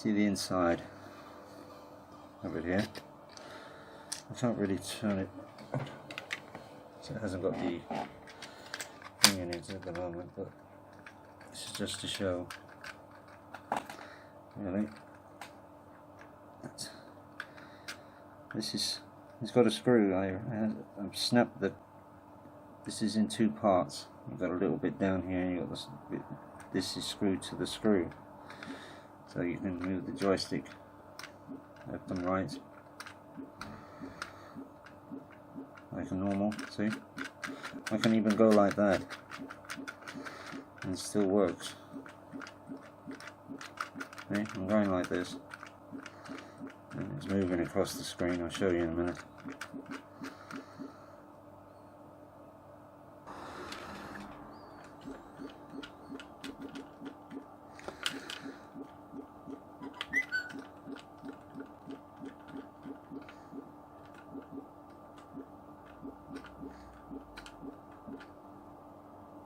See the inside of it here. I can't really turn it so it hasn't got the thing in it at the moment, but this is just to show really. It's got a screw. I've snapped the. This is in two parts. You've got a little bit down here, and you've got this bit. This is screwed to the screw, so you can move the joystick left and right like a normal. See, I can even go like that, and it still works. See, I'm going like this. And it's moving across the screen. I'll show you in a minute.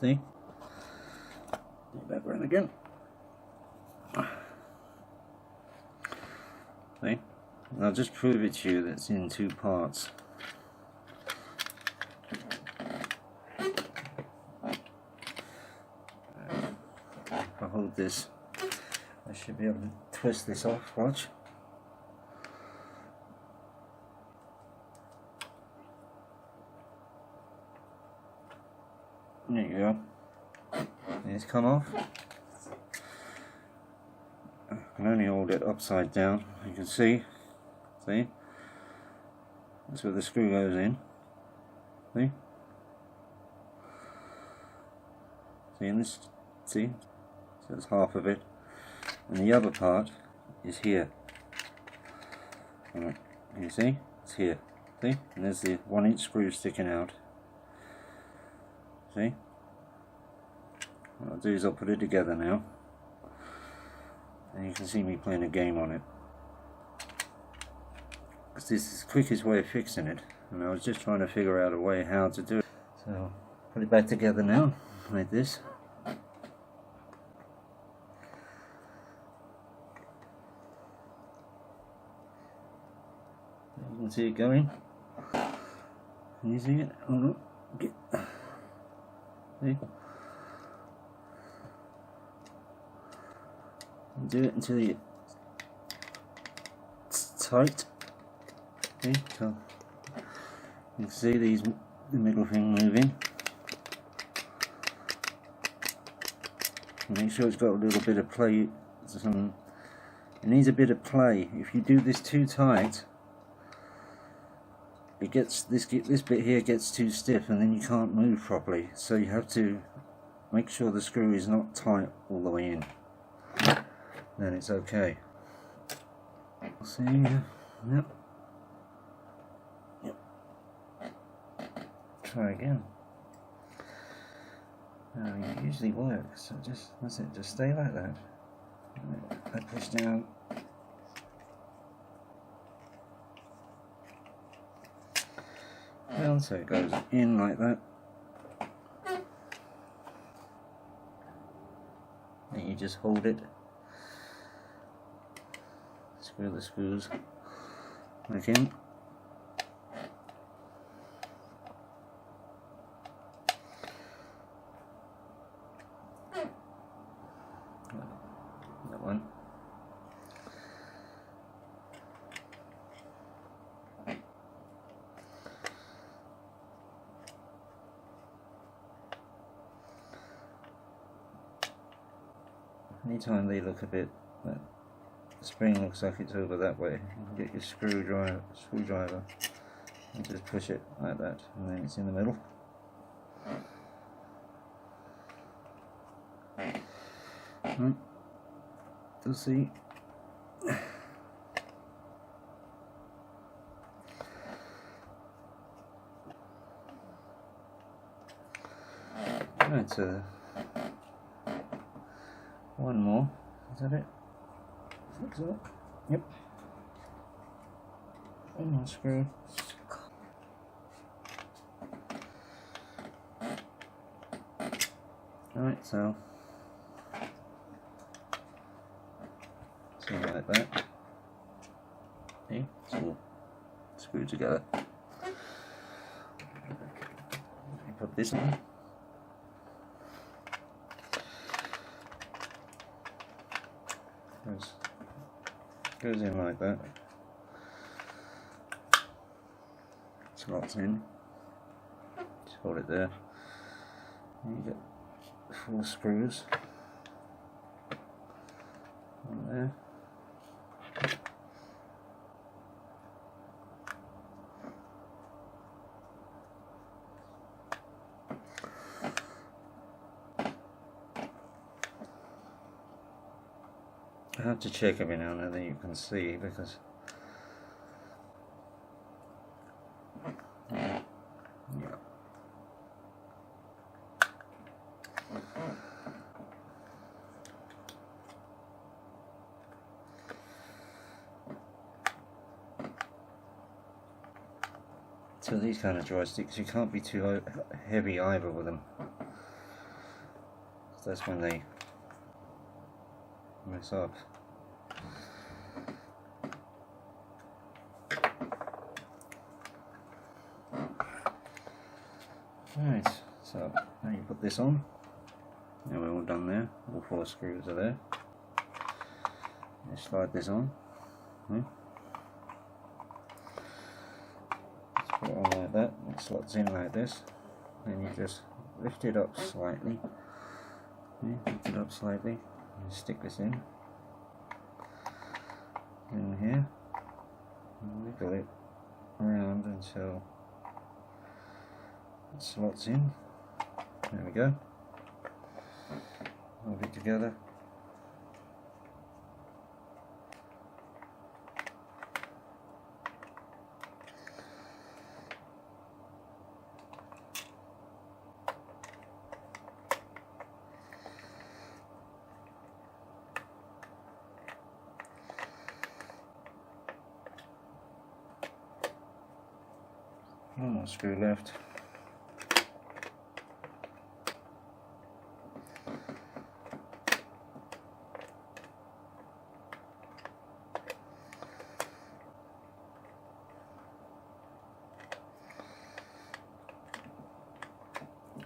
See? Back around again. See? I'll just prove it to you that it's in two parts. If I hold this, I should be able to twist this off. Watch. There you go. It's come off. I can only hold it upside down. You can see. See? That's where the screw goes in. See? See in this? See? So that's half of it. And the other part is here. Alright, you see? It's here. See? And there's the 1-inch screw sticking out. See? What I'll do is I'll put it together now. And you can see me playing a game on it. Because this is the quickest way of fixing it, and I was just trying to figure out a way how to do it. So put it back together now, like this. You can see it going. Can you see it? Hold on. Okay. See? Do it until it's tight. Okay, so you can see the middle thing moving. Make sure it's got a little bit of play. It needs a bit of play. If you do this too tight, it gets this bit here gets too stiff, and then you can't move properly. So you have to make sure the screw is not tight all the way in. Then it's okay. See? Yep. Try again. It usually works. So that's it. Just stay like that. I push down. Down, so it goes in like that. And you just hold it. Screw the screws back in. That one. Anytime they look a bit, the spring looks like it's over that way, you can get your screwdriver and just push it like that, and then it's in the middle. TheC. Right, so one more. Is that it? I think so. Yep. One more screw. Alright, so something like that. See, it's all screwed together. You put this on. Goes in like that. Slots in. Just hold it there. And you get 4 screws on there. I have to check every now and then that you can see, because yeah. So these kind of joysticks, you can't be too heavy either with them. That's when they mess up. Right, so now you put this on. Now we're all done there. All 4 screws are there. You slide this on. Just put it on like that. It slots in like this. Then you just lift it up slightly. Lift it up slightly. And stick this in here. And wiggle it around until it slots in. There we go. Hold it together. One more screw left.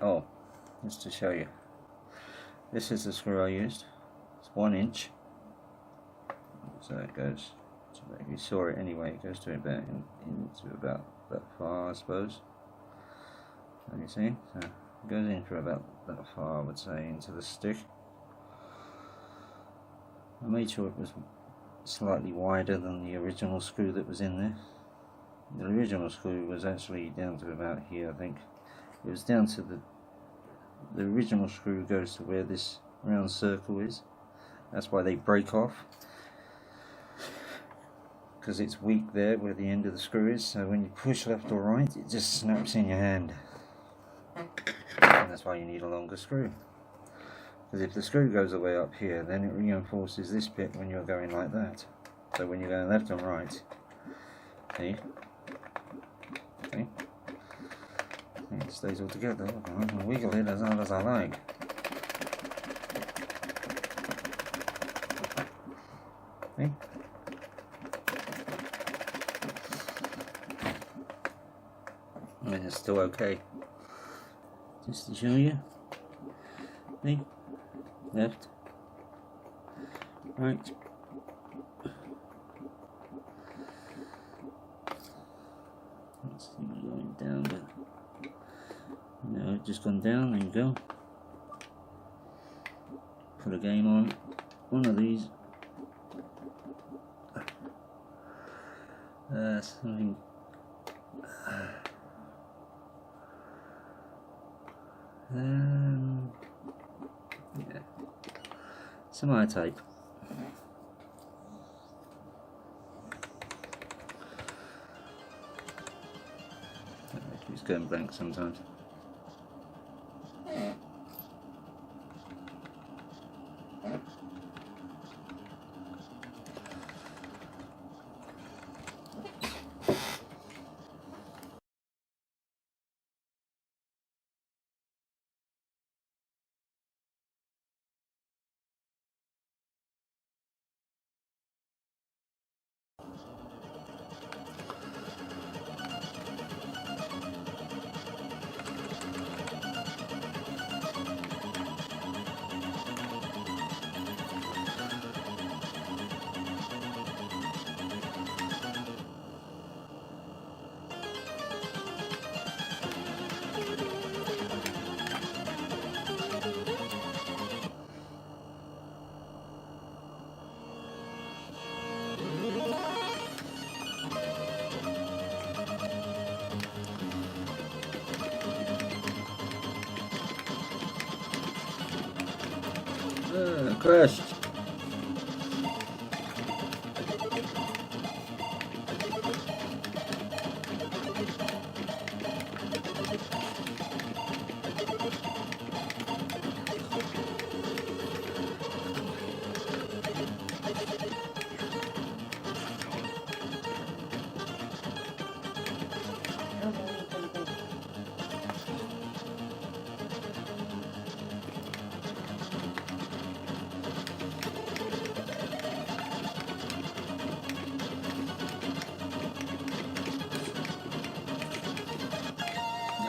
Oh, just to show you, this is the screw I used. It's 1 inch, so it goes. So if you saw it anyway, it goes to about into about that far, I suppose. So you see, so it goes in for about that far, I would say, into the stick. I made sure it was slightly wider than the original screw that was in there. The original screw was actually down to about here, I think. It was down to the original screw goes to where this round circle is. That's why they break off, because it's weak there where the end of the screw is. So when you push left or right, it just snaps in your hand, and that's why you need a longer screw. Because if the screw goes away up here, then it reinforces this bit when you're going like that. So when you're going left and right, see? See? It stays all together. I can wiggle it as hard as I like. See? And it's still okay. Just to show you. See? Left. Right. Let's see, going down there. No, it's just gone down. There you go. Put a game on one of these. Something. Yeah. Some eye tape. It's going blank sometimes. crashed.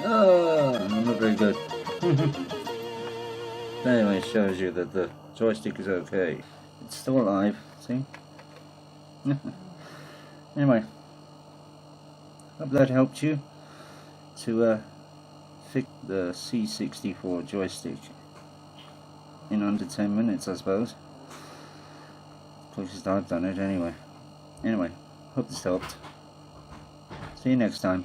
Oh, not very good. Anyway, it shows you that the joystick is okay. It's still alive, see? Anyway, hope that helped you to fix the C64 joystick in under 10 minutes, I suppose. Closest I've done it anyway. Anyway, hope this helped. See you next time.